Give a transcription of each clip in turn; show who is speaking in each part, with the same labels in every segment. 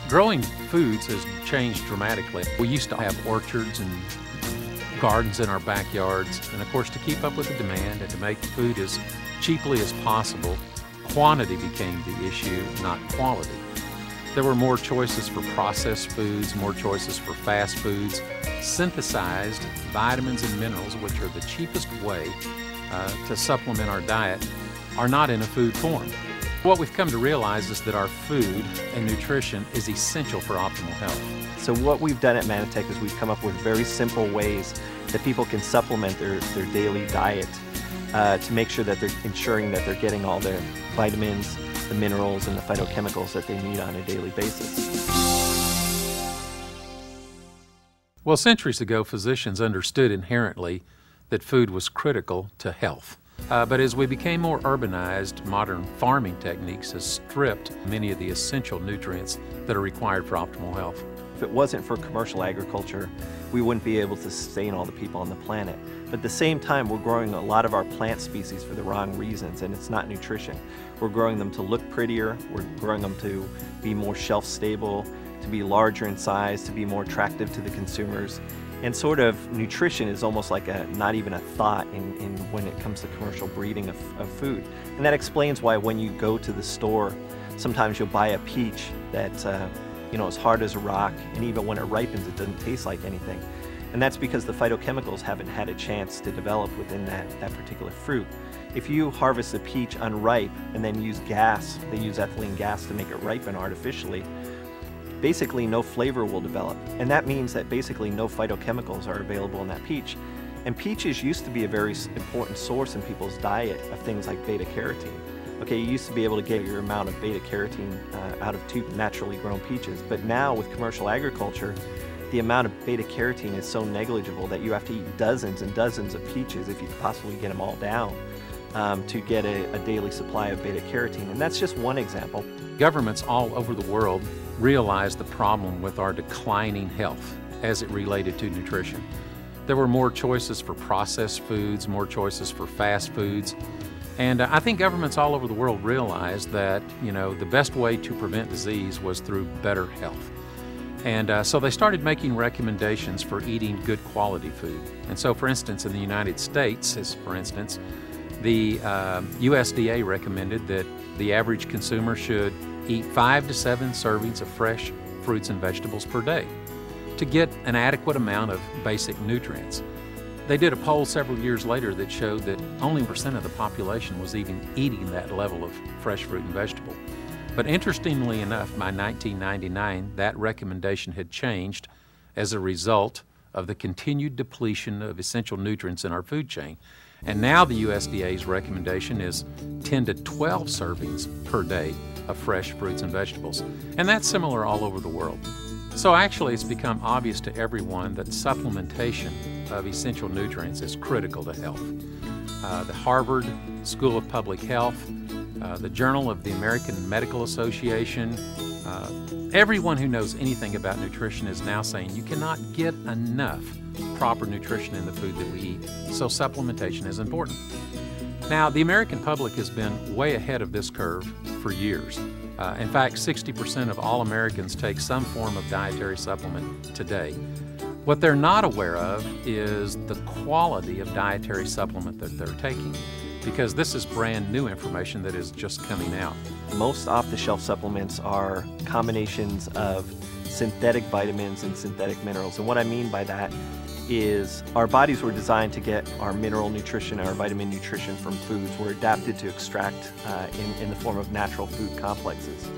Speaker 1: Growing foods has changed dramatically. We used to have orchards and gardens in our backyards, and of course to keep up with the demand and to make food as cheaply as possible, quantity became the issue, not quality. There were more choices for processed foods, more choices for fast foods. Synthesized vitamins and minerals, which are the cheapest way to supplement our diet, are not in a food form. What we've come to realize is that our food and nutrition is essential for optimal health.
Speaker 2: So what we've done at Manatech is we've come up with very simple ways that people can supplement their daily diet to make sure that they're ensuring that they're getting all their vitamins, the minerals, and the phytochemicals that they need on a daily basis.
Speaker 1: Well, centuries ago, physicians understood inherently that food was critical to health. But as we became more urbanized, modern farming techniques has stripped many of the essential nutrients that are required for optimal health.
Speaker 2: If it wasn't for commercial agriculture, we wouldn't be able to sustain all the people on the planet. But at the same time, we're growing a lot of our plant species for the wrong reasons, and it's not nutrition. We're growing them to look prettier, we're growing them to be more shelf stable, to be larger in size, to be more attractive to the consumers. And sort of nutrition is almost like not even a thought in when it comes to commercial breeding of food. And that explains why when you go to the store, sometimes you'll buy a peach that is hard as a rock, and even when it ripens, it doesn't taste like anything. And that's because the phytochemicals haven't had a chance to develop within that particular fruit. If you harvest a peach unripe and then use gas, they use ethylene gas to make it ripen artificially, basically no flavor will develop. And that means that basically no phytochemicals are available in that peach. And peaches used to be a very important source in people's diet of things like beta-carotene. Okay, you used to be able to get your amount of beta-carotene out of 2 naturally grown peaches, but now with commercial agriculture, the amount of beta-carotene is so negligible that you have to eat dozens and dozens of peaches if you could possibly get them all down to get a daily supply of beta-carotene. And that's just one example.
Speaker 1: Governments all over the world realized the problem with our declining health as it related to nutrition. There were more choices for processed foods, more choices for fast foods, and I think governments all over the world realized that the best way to prevent disease was through better health. And so they started making recommendations for eating good quality food. And so, for instance, in the United States, the USDA recommended that the average consumer should eat 5 to 7 servings of fresh fruits and vegetables per day to get an adequate amount of basic nutrients. They did a poll several years later that showed that only 1% of the population was even eating that level of fresh fruit and vegetable. But interestingly enough, by 1999, that recommendation had changed as a result of the continued depletion of essential nutrients in our food chain. And now the USDA's recommendation is 10 to 12 servings per day of fresh fruits and vegetables. And that's similar all over the world. So actually it's become obvious to everyone that supplementation of essential nutrients is critical to health. The Harvard School of Public Health, the Journal of the American Medical Association, everyone who knows anything about nutrition is now saying you cannot get enough proper nutrition in the food that we eat, so supplementation is important. Now, the American public has been way ahead of this curve for years. In fact, 60% of all Americans take some form of dietary supplement today. What they're not aware of is the quality of dietary supplement that they're taking, because this is brand new information that is just coming out.
Speaker 2: Most off-the-shelf supplements are combinations of synthetic vitamins and synthetic minerals. And what I mean by that is our bodies were designed to get our mineral nutrition, our vitamin nutrition from foods. We're adapted to extract in the form of natural food complexes.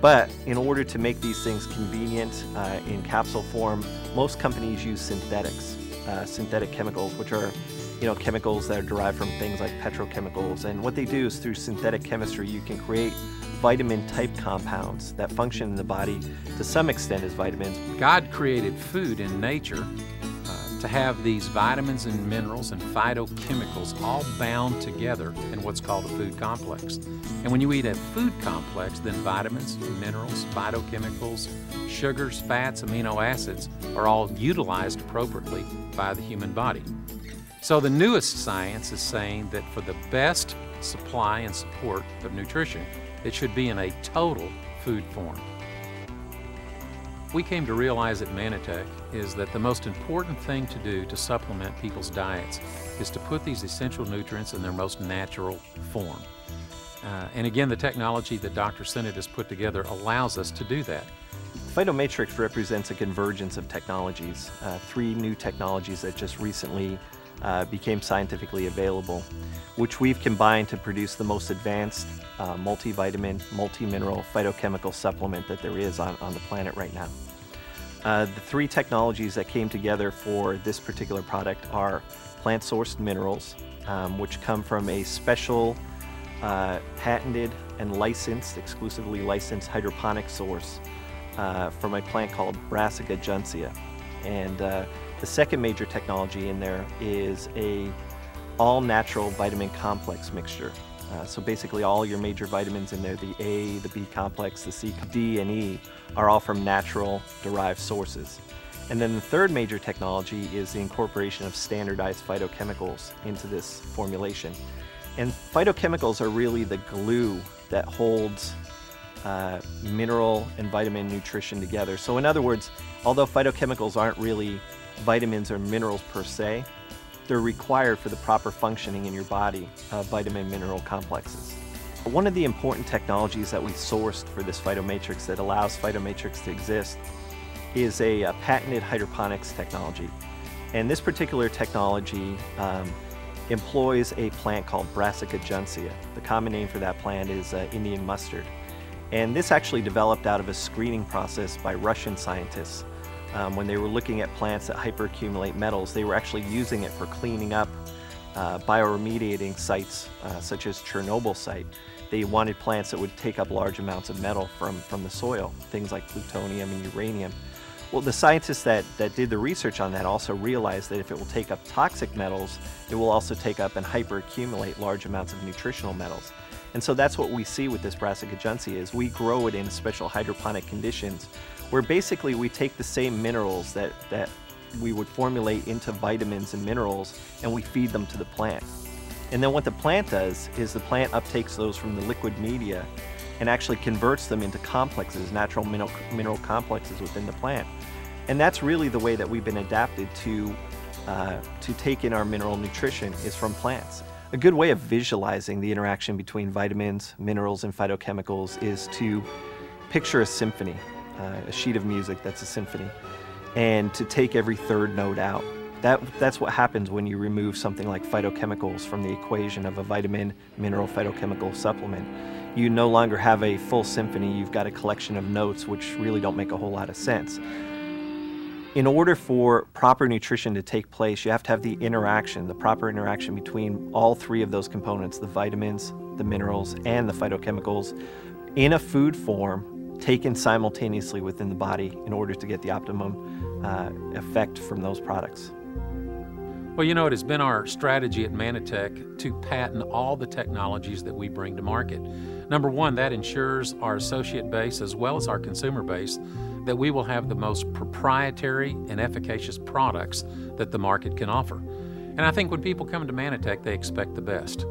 Speaker 2: But in order to make these things convenient in capsule form, most companies use synthetics, synthetic chemicals, which are chemicals that are derived from things like petrochemicals. And what they do is through synthetic chemistry, you can create vitamin-type compounds that function in the body to some extent as vitamins.
Speaker 1: God created food in nature to have these vitamins and minerals and phytochemicals all bound together in what's called a food complex. And when you eat a food complex, then vitamins, minerals, phytochemicals, sugars, fats, amino acids are all utilized appropriately by the human body. So the newest science is saying that for the best supply and support of nutrition, it should be in a total food form. we came to realize at Mannatech is that the most important thing to do to supplement people's diets is to put these essential nutrients in their most natural form. And again, the technology that Dr. Sennett has put together allows us to do that.
Speaker 2: Phytomatrix represents a convergence of technologies, 3 new technologies that just recently became scientifically available, which we've combined to produce the most advanced multivitamin, multi-mineral phytochemical supplement that there is on the planet right now. The 3 technologies that came together for this particular product are plant-sourced minerals, which come from a special patented and licensed, exclusively licensed hydroponic source from a plant called Brassica juncea. And the second major technology in there is a all-natural vitamin complex mixture. So basically all your major vitamins in there, the A, the B complex, the C, D, and E, are all from natural derived sources. And then the third major technology is the incorporation of standardized phytochemicals into this formulation. And phytochemicals are really the glue that holds mineral and vitamin nutrition together. So in other words, although phytochemicals aren't really vitamins or minerals per se, they're required for the proper functioning in your body of vitamin mineral complexes. One of the important technologies that we sourced for this Phytomatrix that allows Phytomatrix to exist is a patented hydroponics technology. And this particular technology employs a plant called Brassica juncea. The common name for that plant is Indian mustard. And this actually developed out of a screening process by Russian scientists. When they were looking at plants that hyperaccumulate metals, they were actually using it for cleaning up bioremediating sites such as Chernobyl site. They wanted plants that would take up large amounts of metal from the soil, things like plutonium and uranium. Well, the scientists that did the research on that also realized that if it will take up toxic metals, it will also take up and hyperaccumulate large amounts of nutritional metals. And so that's what we see with this Brassica juncea is we grow it in special hydroponic conditions where basically we take the same minerals that we would formulate into vitamins and minerals and we feed them to the plant. And then what the plant does is the plant uptakes those from the liquid media and actually converts them into complexes, natural mineral complexes within the plant. And that's really the way that we've been adapted to take in our mineral nutrition is from plants. A good way of visualizing the interaction between vitamins, minerals, and phytochemicals is to picture a symphony, a sheet of music that's a symphony, and to take every third note out. That's what happens when you remove something like phytochemicals from the equation of a vitamin, mineral, phytochemical supplement. You no longer have a full symphony, you've got a collection of notes which really don't make a whole lot of sense. In order for proper nutrition to take place, you have to have the interaction, the proper interaction between all 3 of those components, the vitamins, the minerals, and the phytochemicals, in a food form, taken simultaneously within the body in order to get the optimum effect from those products.
Speaker 1: Well, you know, it has been our strategy at Mannatech to patent all the technologies that we bring to market. Number one, that ensures our associate base as well as our consumer base that we will have the most proprietary and efficacious products that the market can offer. And I think when people come to Mannatech, they expect the best.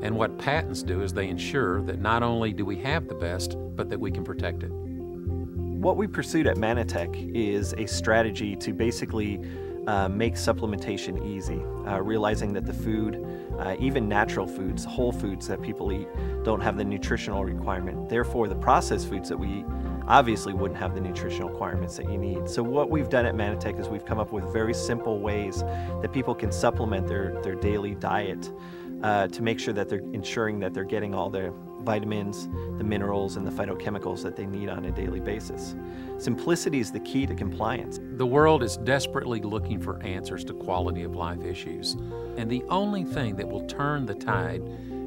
Speaker 1: And what patents do is they ensure that not only do we have the best, but that we can protect it.
Speaker 2: What we pursued at Mannatech is a strategy to basically make supplementation easy, realizing that the food, even natural foods, whole foods that people eat, don't have the nutritional requirement. Therefore, the processed foods that we eat obviously wouldn't have the nutritional requirements that you need. So what we've done at Mannatech is we've come up with very simple ways that people can supplement their daily diet to make sure that they're ensuring that they're getting all their vitamins, the minerals, and the phytochemicals that they need on a daily basis. Simplicity is the key to compliance.
Speaker 1: The world is desperately looking for answers to quality of life issues. And the only thing that will turn the tide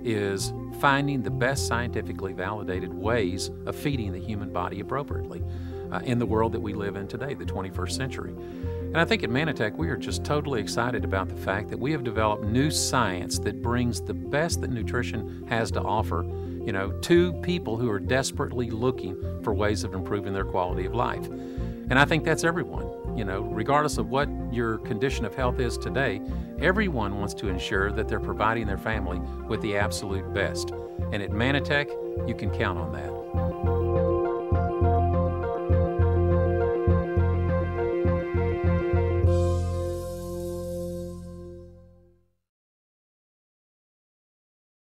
Speaker 1: is finding the best scientifically validated ways of feeding the human body appropriately in the world that we live in today, the 21st century. And I think at Mannatech, we are just totally excited about the fact that we have developed new science that brings the best that nutrition has to offer, you know, to people who are desperately looking for ways of improving their quality of life. And I think that's everyone. You know, regardless of what your condition of health is today, everyone wants to ensure that they're providing their family with the absolute best. And at Mannatech, you can count on that.